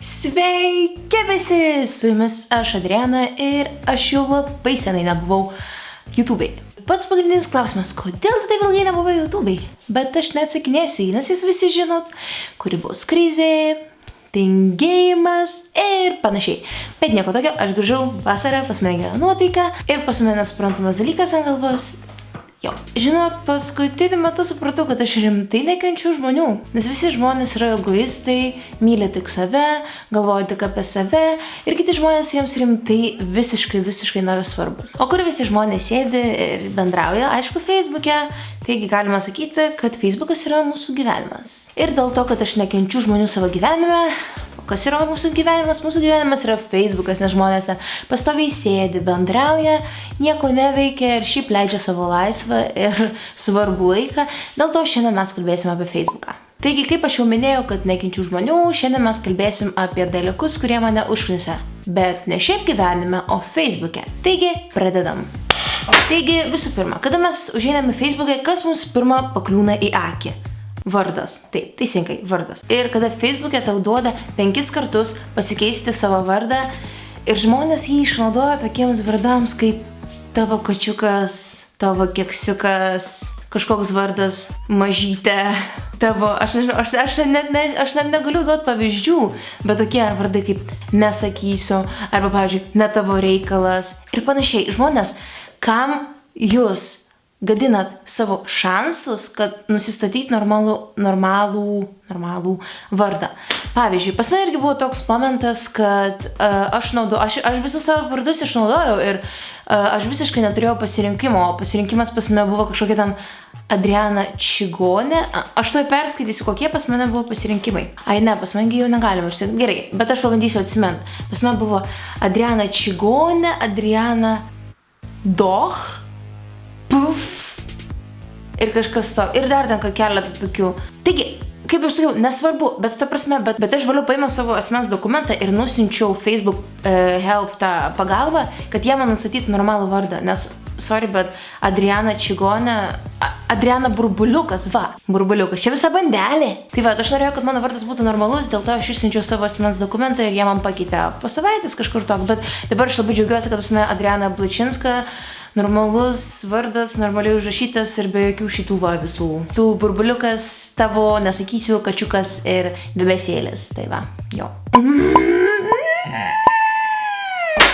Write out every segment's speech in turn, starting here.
Sveiki visi, su jumis aš Adriana ir aš jau labai senai nebuvau YouTube'ai. Pats pagrindinis klausimas, kodėl tu taip ilgai nebuvai YouTube'ai? Bet aš neatsakinėsiu, nes jūs visi žinot, kuri bus krizė, tingėjimas ir panašiai. Bet nieko tokio, aš grįžau vasarą, pas mane gera nuotaika ir pas mane nesuprantamas dalykas ant galvos. Jo, žinot, paskutinį metu supratau, kad aš rimtai nekenčiu žmonių, nes visi žmonės yra egoistai, myli tik save, galvoja tik apie save ir kiti žmonės jiems rimtai visiškai nėra svarbus. O kur visi žmonės sėdi ir bendrauja, aišku, Facebook'e, taigi galima sakyti, kad Facebook'as yra mūsų gyvenimas. Ir dėl to, kad aš nekenčiu žmonių savo gyvenime, kas yra mūsų gyvenimas? Mūsų gyvenimas yra Facebook'as, nes žmonės ten pastoviai sėdi, bendrauja, nieko neveikia ir šiaip leidžia savo laisvą ir svarbų laiką. Dėl to šiandien mes kalbėsim apie Facebook'ą. Taigi, kaip aš jau minėjau, kad nekenčiu žmonių, šiandien mes kalbėsim apie dalykus, kurie mane užknisa. Bet ne šiaip gyvenime, o Facebook'e. Taigi, pradedam. Taigi, visų pirma, kada mes užeiname Facebook'e, kas mums pirma pakliūna į akį? Vardas. Taip, teisingai, vardas. Ir kada Facebook'e tau duoda 5 kartus pasikeisti savo vardą ir žmonės jį išnaudoja tokiems vardams kaip tavo kačiukas, tavo keksiukas, kažkoks vardas, mažytė, tavo, aš nežinau, aš net negaliu duoti pavyzdžių, bet tokie vardai kaip nesakysiu, arba, pavyzdžiui, ne tavo reikalas ir panašiai. Žmonės, kam jūs gadinat savo šansus, kad nusistatyti normalų vardą. Pavyzdžiui, pas mane irgi buvo toks momentas, kad aš visus savo vardus išnaudojau ir aš visiškai neturėjau pasirinkimo, o pasirinkimas pas mane buvo kažkokia ten Adriana Čigonė. Aš tuoj perskaitysiu, kokie pas mane buvo pasirinkimai. Ai ne, pas mane jau negalima išsakyti. Gerai, bet aš pabandysiu atsimint. Pas mane buvo Adriana Čigonė, Adriana Doch, Puf ir kažkas to. Ir dar ten keletą tokių. Taigi, kaip aš sakiau, nesvarbu, bet ta prasme, bet aš vėliau paėmiau savo asmens dokumentą ir nusiunčiau Facebook help tą pagalbą, kad jie man nustatytų normalų vardą. Nes, sorry, bet Adriana Čigonė, Adriana Burbuliukas, Burbuliukas, čia visa bandelė. Tai va, aš norėjau, kad mano vardas būtų normalus, dėl to aš išsiunčiau savo asmens dokumentą ir jie man pakeitė po savaitės kažkur toks, bet dabar aš labai džiaugiuosi, kad pas mane Adriana Blačinska, normalus vardas, normaliai užrašytas ir be jokių šitų visų. Tu burbuliukas, tavo, nesakysiu, kačiukas ir debesėlis. Tai va, jo.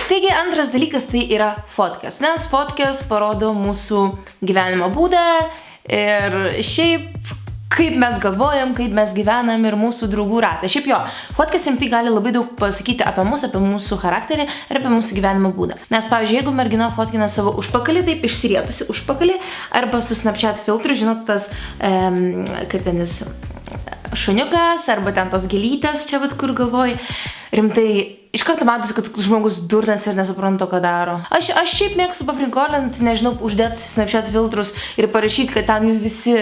Taigi, antras dalykas tai yra fotkės, nes fotkės parodo mūsų gyvenimo būdą ir šiaip kaip mes galvojam, kaip mes gyvenam ir mūsų draugų ratą. Šiaip jo, fotkės rimtai gali labai daug pasakyti apie mūsų charakterį ir apie mūsų gyvenimo būdą. Nes, pavyzdžiui, jeigu mergina fotkina savo užpakalį, taip išsirietusi užpakalį, arba su Snapchat filtru, žinot, tas, kaip vienis šuniukas, arba ten tos gėlytės, čia vat kur galvoji, rimtai iš karto matosi, kad žmogus durnas ir nesupranta, ką daro. Aš šiaip mėgstu paprinkolint, nežinau, uždėti Snapchat filtrus ir parašyti, kad ten jūs visi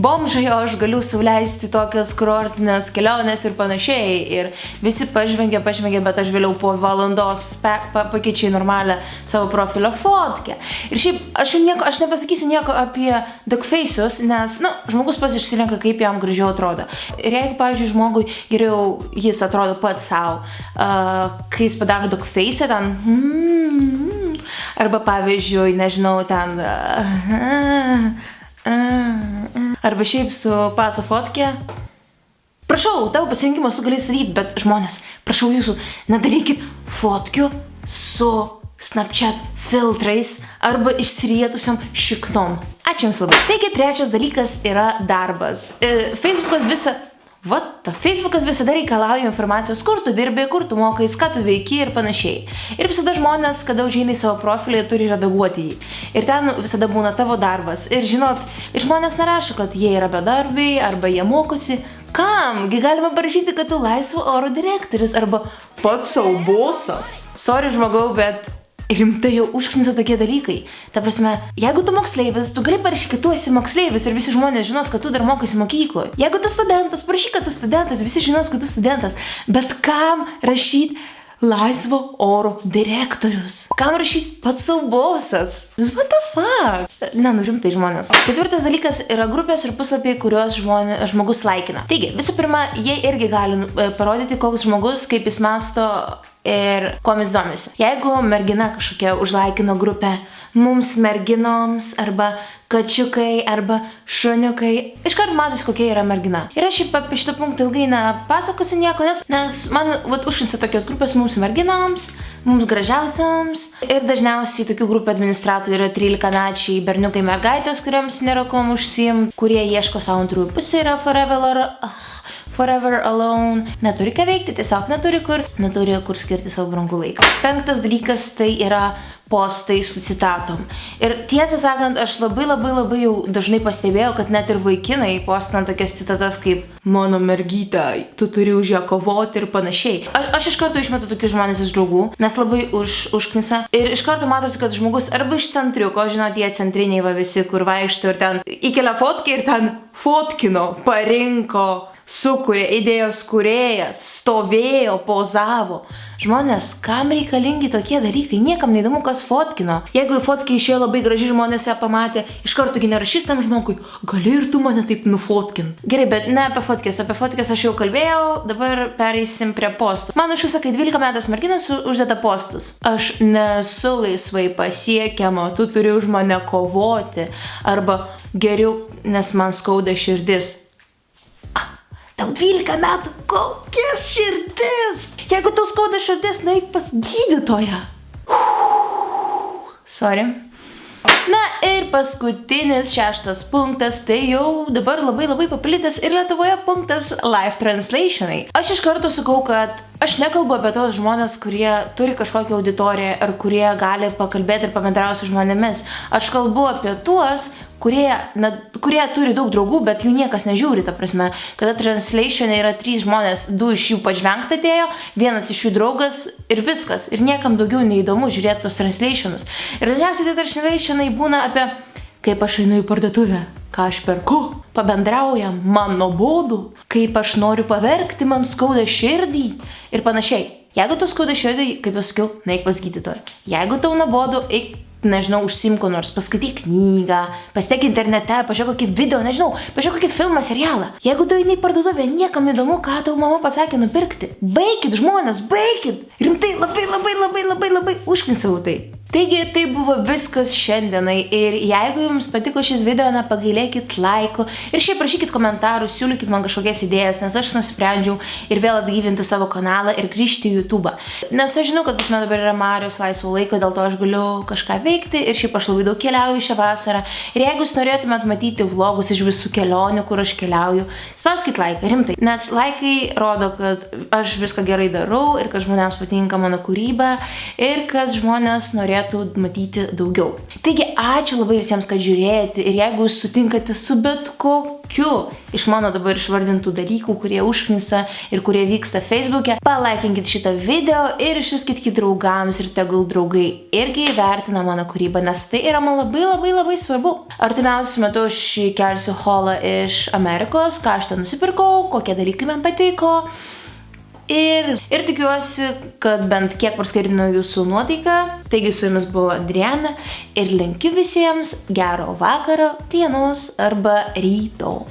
bomžai, o aš galiu sauliaisti tokias kurortinės kelionės ir panašiai. Ir visi pažvengia, bet aš vėliau po valandos pakeičiu į normalią savo profilio fotkę. Ir šiaip aš nepasakysiu nieko apie duckface'us, nes, žmogus pats išsirenka, kaip jam gražiau atrodo. Ir jeigu, pavyzdžiui, žmogui geriau jis atrodo pats savo, kai jis padaro duckface'ą ten, arba pavyzdžiui, nežinau, ten, arba šiaip su paso fotkė. Prašau, tavo pasirinkimas tu gali statyti, bet žmonės, prašau jūsų, nedarykit fotkių su Snapchat filtrais arba išsirietusiam šiknom. Ačiū jums labai. Taigi, trečias dalykas yra darbas. Facebookas visada reikalauja informacijos, kur tu dirbi, kur tu mokais, ką tu veiki ir panašiai. Ir visada žmonės, kada užeina į savo profilį, turi redaguoti jį. Ir ten visada būna tavo darbas. Ir žinot, žmonės nerašo, kad jie yra bedarbiai arba jie mokosi. Kam? Gi galima parašyti, kad tu laisvo oro direktorius arba pats sau bosas. Sorry, žmogau, bet rimtai jau užknisa tokie dalykai. Ta prasme, jeigu tu moksleivis, tu gali parašyti, kad tu esi moksleivis ir visi žmonės žinos, kad tu dar mokaisi mokykloje. Jeigu tu studentas, parašyk, kad tu studentas, visi žinos, kad tu studentas. Bet kam rašyti laisvo oro direktorius? Kam rašyti pats sau bosas? What the fuck? Rimtai žmonės. Ketvirtas dalykas yra grupės ir puslapiai, kuriuos žmogus laikina. Taigi, visų pirma, jie irgi gali parodyti, koks žmogus, kaip jis mąsto ir kuomis domisi. Jeigu mergina kažkokia užlaikino grupę mums merginoms arba kačiukai arba šuniukai, iškart matosi, kokia yra mergina. Ir aš apie šitą punktą ilgai nepasakosiu nieko, nes man užknisa tokios grupės mums merginoms, mums gražiausiams. Ir dažniausiai tokių grupių administratorių yra 13-mečiai berniukai mergaitės, kuriems nėra kuom užsiimti, kurie ieško savo antrųjų pusę, yra forever alone, neturi ką veikti, tiesiog neturi kur skirti savo brangų laiką. Penktas dalykas tai yra postai su citatom. Ir tiesą sakant, aš labai jau dažnai pastebėjau, kad net ir vaikinai postina tokias citatas kaip mano mergytė, tu turi už ją kovoti ir panašiai. Aš iš karto išmetu tokius žmonės iš draugų, nes labai užknisa. Ir iš karto matosi, kad žmogus arba iš centriuko, žinot, tie centriniai va visi, kur vaikšto ir ten įkelia fotkę ir ten fotkino, parinko, sukūrė, idėjos kūrėjas, stovėjo, pozavo. Žmonės, kam reikalingi tokie dalykai? Niekam neįdomu, kas fotkino. Jeigu fotkė išėjo labai graži, žmonės ją pamatė, iš karto nerašys tam žmogui, gali ir tu mane taip nufotkint. Gerai, bet ne apie fotkės aš jau kalbėjau, dabar pereisim prie postų. Man užknisa, kai 12-metės merginos uždeda postus. Aš nesu laisvai pasiekiama, tu turi už mane kovoti. Arba geriau, nes man skauda širdis. Tau 12 metų, kokias širdis? Jeigu tau skauda širdis, nueik pas gydytoją. Sorry. Na ir paskutinis 6 punktas, tai jau dabar labai paplitęs ir Lietuvoje punktas live translationai. Aš iš karto sakau, kad aš nekalbu apie tos žmonės, kurie turi kažkokią auditoriją ar kurie gali pakalbėti ir pabendrauti su žmonėmis. Aš kalbu apie tuos, kurie turi daug draugų, bet jų niekas nežiūri, ta prasme. Kada translationai yra 3 žmonės, 2 iš jų pažvengt atėjo, 1 iš jų draugas ir viskas. Ir niekam daugiau neįdomu žiūrėti tos translationus. Ir dažniausiai tai translationai būna apie kaip aš einu į parduotuvę, ką aš perku, pabendraujam, man nuobodu, kaip aš noriu paverkti, man skauda širdį ir panašiai. Jeigu tau skauda širdį, kaip jau sakiau, neik pas gydytoją. Jeigu tau nuobodu, eik, nežinau, užsiimk ko nors, paskaityk knygą, pasitek internete, pažiūrėk kokį video, nežinau, pažiūrėk kokį filmą, serialą. Jeigu tu eini į parduotuvę, niekam įdomu, ką tau mama pasakė nupirkti. Baikit, žmonės, baikit! Rimtai, labai užknisau tai. Taigi, tai buvo viskas šiandienai ir jeigu jums patiko šis video, pagailėkit laikų ir šiaip rašykit komentarus, siūlykit man kažkokias idėjas, nes aš nusprendžiau ir vėl atgyvinti savo kanalą ir grįžti į YouTube. Nes aš žinau, kad pas mane dabar yra Marijos laisvo laiko, dėl to aš galiu kažką veikti ir šiaip aš labai daug keliauju šią vasarą. Ir jeigu jūs norėtumėt matyti vlogus iš visų kelionių, kur aš keliauju, spauskit laiką, rimtai. Nes laikai rodo, kad aš viską gerai darau ir kad žmonėms patinka mano kūryba ir kad žmonės norėtų matyti daugiau. Taigi, ačiū labai visiems, kad žiūrėjote ir jeigu jūs sutinkate su bet kokiu iš mano dabar išvardintų dalykų, kurie užknisa ir kurie vyksta Facebook'e, palaikinkit šitą video ir išsiųskit draugams ir tegul draugai irgi įvertina mano kūrybą, nes tai yra man labai svarbu. Artimiausiu metu aš kelsiu haulą iš Amerikos, ką aš ten nusipirkau, kokie dalykai man patiko. Ir tikiuosi, kad bent kiek praskaidrino jūsų nuotaiką. Taigi su jumis buvo Adriana ir linkiu visiems gero vakaro, dienos arba ryto.